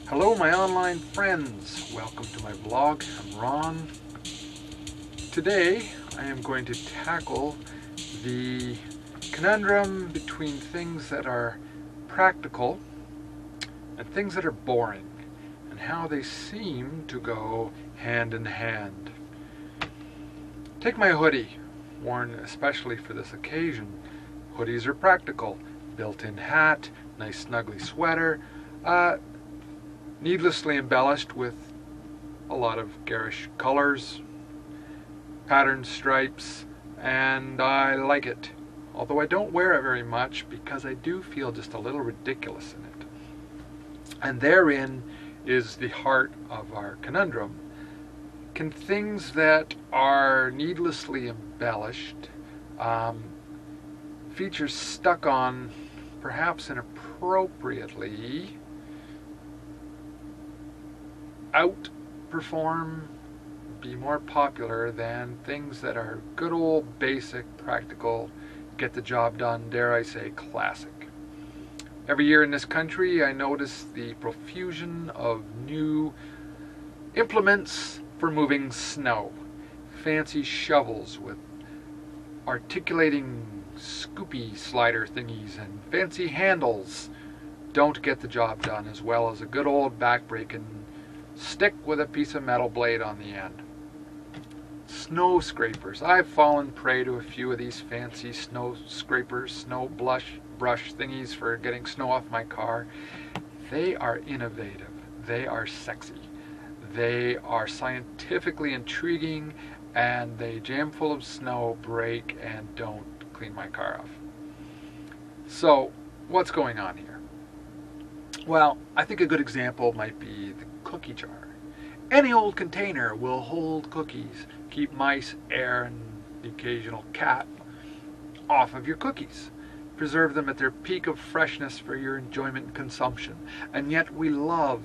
Hello my online friends, welcome to my vlog. I'm Ron. Today I am going to tackle the conundrum between things that are practical and things that are boring, and how they seem to go hand in hand. Take my hoodie, worn especially for this occasion. Hoodies are practical. Built-in hat, nice snuggly sweater, needlessly embellished with a lot of garish colors, patterned stripes, and I like it. Although I don't wear it very much because I do feel just a little ridiculous in it. And therein is the heart of our conundrum. Can things that are needlessly embellished, features stuck on perhaps inappropriately, outperform, be more popular than things that are good old basic, practical, get the job done, dare I say, classic? Every year in this country I notice the profusion of new implements for moving snow. Fancy shovels with articulating scoopy slider thingies and fancy handles don't get the job done as well as a good old back-breaking stick with a piece of metal blade on the end. Snow scrapers. I've fallen prey to a few of these fancy snow scrapers, snow brush thingies for getting snow off my car. They are innovative. They are sexy. They are scientifically intriguing, and they jam full of snow, break, and don't clean my car off. So, what's going on here? Well, I think a good example might be the cookie jar. Any old container will hold cookies, keep mice, air, and the occasional cat off of your cookies. Preserve them at their peak of freshness for your enjoyment and consumption. And yet we love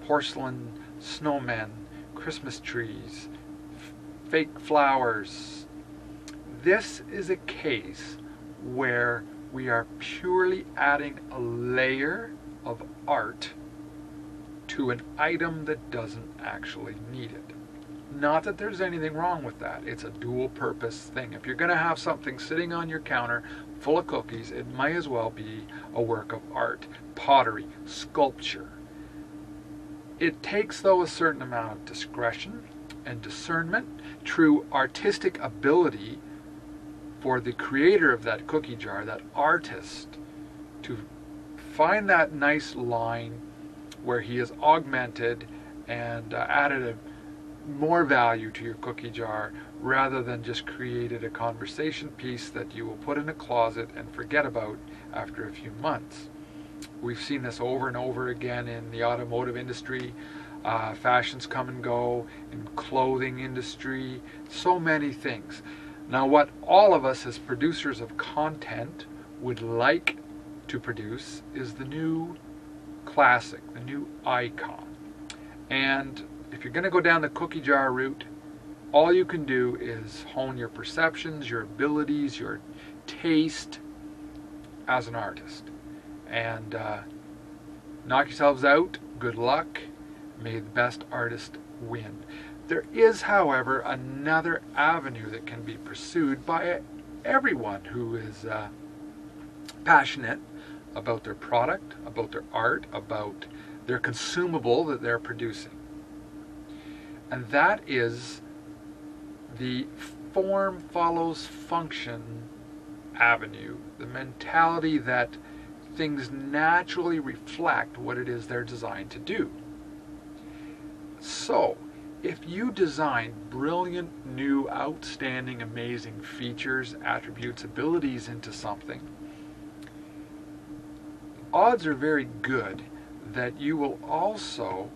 porcelain snowmen, Christmas trees, fake flowers. This is a case where we are purely adding a layer of art to an item that doesn't actually need it. Not that there's anything wrong with that. It's a dual purpose thing. If you're going to have something sitting on your counter full of cookies, it might as well be a work of art, pottery, sculpture. It takes, though, a certain amount of discretion and discernment, true artistic ability for the creator of that cookie jar, that artist, to find that nice line where he has augmented and added more value to your cookie jar, rather than just created a conversation piece that you will put in a closet and forget about after a few months. We've seen this over and over again in the automotive industry. Fashions come and go, in clothing industry, so many things. Now, what all of us as producers of content would like to produce is the new classic, the new icon. And if you're going to go down the cookie jar route, all you can do is hone your perceptions, your abilities, your taste as an artist. And knock yourselves out. Good luck. May the best artist win. There is, however, another avenue that can be pursued by everyone who is passionate about their product, about their art, about their consumable that they're producing. And that is the form follows function avenue, the mentality that things naturally reflect what it is they're designed to do. So, if you design brilliant, new, outstanding, amazing features, attributes, abilities into something, odds are very good that you will also,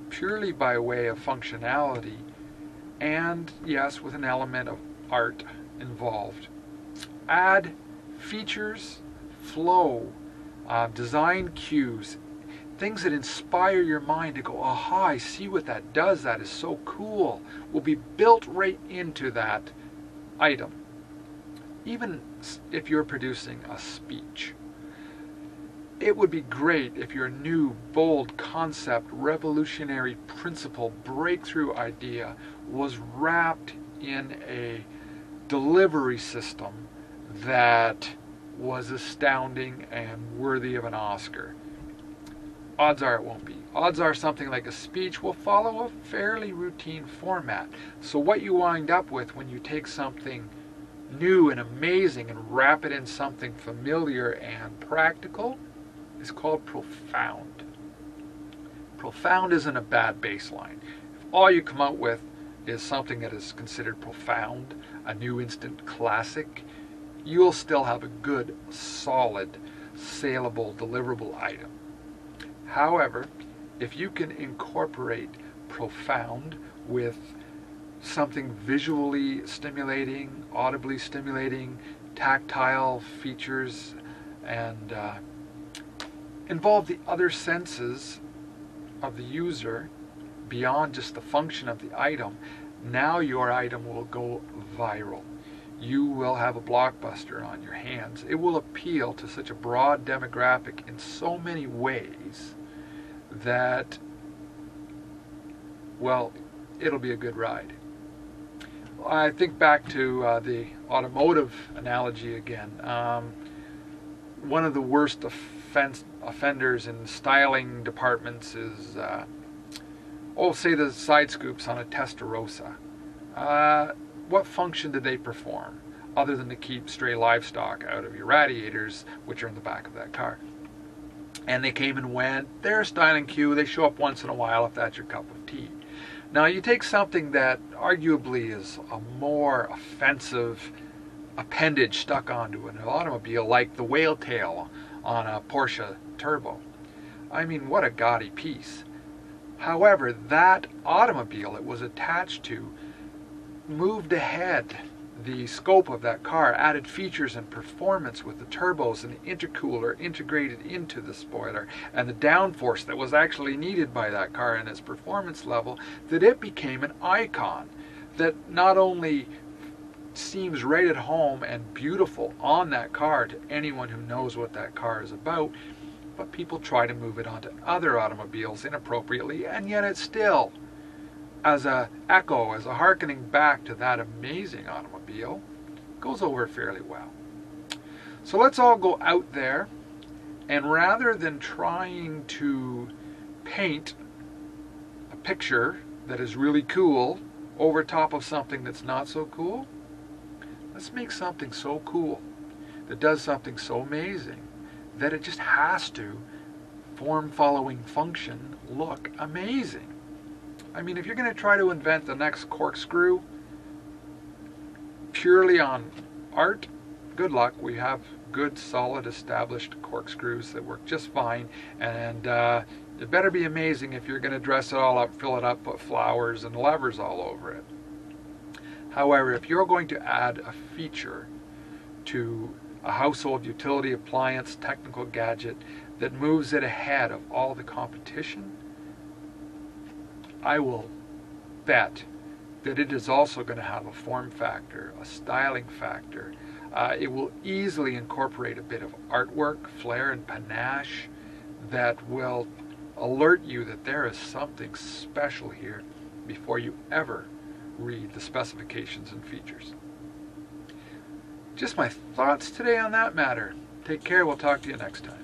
purely by way of functionality, and yes, with an element of art involved, add features, flow, design cues, things that inspire your mind to go, aha, I see what that does, that is so cool, will be built right into that item. Even if you're producing a speech, it would be great if your new, bold concept, revolutionary principle, breakthrough idea was wrapped in a delivery system that was astounding and worthy of an Oscar. Odds are it won't be. Odds are something like a speech will follow a fairly routine format. So what you wind up with when you take something new and amazing and wrap it in something familiar and practical is called profound. Profound isn't a bad baseline. If all you come out with is something that is considered profound, a new instant classic, you'll still have a good, solid, saleable, deliverable item. However, if you can incorporate profound with something visually stimulating, audibly stimulating, tactile features, and involve the other senses of the user beyond just the function of the item, now your item will go viral. You will have a blockbuster on your hands. It will appeal to such a broad demographic in so many ways that, well, it'll be a good ride. I think back to the automotive analogy again. One of the worst offenders in styling departments is, say the side scoops on a Testarossa. What function did they perform other than to keep stray livestock out of your radiators, which are in the back of that car? And they came and went. They're a styling cue. They show up once in a while if that's your cup of tea. Now you take something that arguably is a more offensive appendage stuck onto an automobile, like the whale tail on a Porsche Turbo. I mean, what a gaudy piece. However, that automobile it was attached to moved ahead the scope of that car, added features and performance with the turbos and the intercooler integrated into the spoiler and the downforce that was actually needed by that car and its performance level, that it became an icon that not only seems right at home and beautiful on that car to anyone who knows what that car is about, but people try to move it onto other automobiles inappropriately, and yet it still, as a echo, as a hearkening back to that amazing automobile, goes over fairly well. So let's all go out there, and rather than trying to paint a picture that is really cool over top of something that's not so cool, let's make something so cool that does something so amazing that it just has to, form following function, look amazing. I mean, if you're going to try to invent the next corkscrew purely on art, good luck. We have good, solid, established corkscrews that work just fine, and it better be amazing if you're going to dress it all up, fill it up, put flowers and levers all over it. However, if you're going to add a feature to a household utility appliance, technical gadget that moves it ahead of all the competition, I will bet that it is also going to have a form factor, a styling factor. It will easily incorporate a bit of artwork, flair, and panache that will alert you that there is something special here before you ever read the specifications and features. Just my thoughts today on that matter. Take care. We'll talk to you next time.